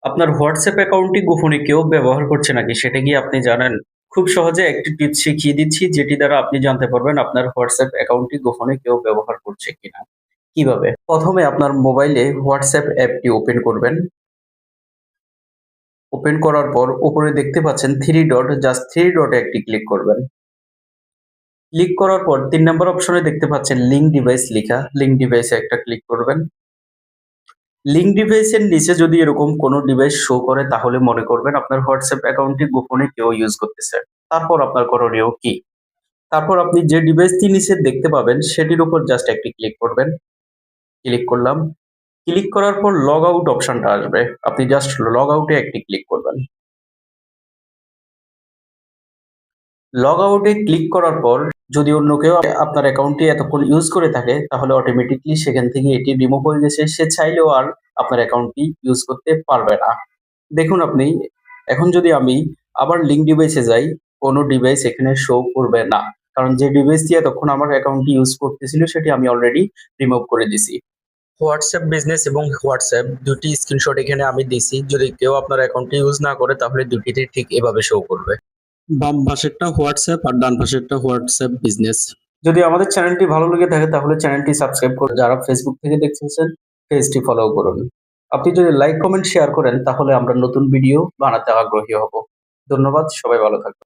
আপনার হোয়াটসঅ্যাপ অ্যাকাউন্টটি গোপনে কেউ ব্যবহার করছে নাকি সেটা কি আপনি জানেন? খুব সহজে একটি টিপস শিখিয়ে দিচ্ছি যেটি দ্বারা আপনি জানতে পারবেন আপনার হোয়াটসঅ্যাপ অ্যাকাউন্টটি গোপনে কেউ ব্যবহার করছে কিনা। কিভাবে? প্রথমে আপনার মোবাইলে হোয়াটসঅ্যাপ অ্যাপটি ওপেন করবেন। ওপেন করার পর উপরে দেখতে পাচ্ছেন 3 ডট, জাস্ট 3 ডটে একটি ক্লিক করবেন। ক্লিক করার পর ৩ নাম্বার অপশনে দেখতে পাচ্ছেন লিঙ্ক ডিভাইস লিখা। লিঙ্ক ডিভাইসে একটা ক্লিক করবেন। লিঙ্ক ডিভাইসের নিচে যদি এরকম কোনো ডিভাইস শো করে তাহলে মনে করবেন আপনার হোয়াটসঅ্যাপ অ্যাকাউন্টটি গোপনে কেউ ইউজ করতেছে। তারপর আপনার করণীয় কি? তারপর আপনি যে ডিভাইসটি নিচে দেখতে পাবেন সেটির উপর জাস্ট একটি ক্লিক করবেন। ক্লিক করলাম। ক্লিক করার পর লগ আউট অপশনটা আসবে। আপনি জাস্ট লগ আউটে একটি ক্লিক করবেন। লগ আউটে ক্লিক করার পর যদি অন্য কেউ আপনার অ্যাকাউন্টটি এতক্ষণ ইউজ করে থাকে তাহলে অটোমেটিকলি সেখান থেকে এটি রিমুভ হয়ে গেছে। সে চাইলেও আর আপনার অ্যাকাউন্টটি ইউজ করতে পারবে না। দেখুন আপনি এখন যদি আমি আবার লিঙ্ক ডিভাইসে যাই, কোনো ডিভাইস এখানে শো করবে না। কারণ যে ডিভাইস দিয়ে এতক্ষণ আমার অ্যাকাউন্টটি ইউজ করতেছিল সেটি আমি অলরেডি রিমুভ করে দিছি। হোয়াটসঅ্যাপ বিজনেস এবং হোয়াটসঅ্যাপ দুটি স্ক্রিনশট এখানে আমি দিছি। যদি কেউ আপনার অ্যাকাউন্টটি ইউজ না করে তাহলে দুটিতে ঠিক এভাবে শো করবে। বাম পাশেরটা হোয়াটসঅ্যাপ আর ডান পাশেরটা হোয়াটসঅ্যাপ বিজনেস। যদি আমাদের চ্যানেলটি ভালো লেগে থাকে তাহলে চ্যানেলটি সাবস্ক্রাইব করুন। যারা ফেসবুক থেকে দেখতেছেন পেজটি ফলো করুন। আপনি যদি লাইক, কমেন্ট, শেয়ার করেন তাহলে আমরা নতুন ভিডিও বানাতে আগ্রহী হব। ধন্যবাদ, সবাই ভালো থাকবেন।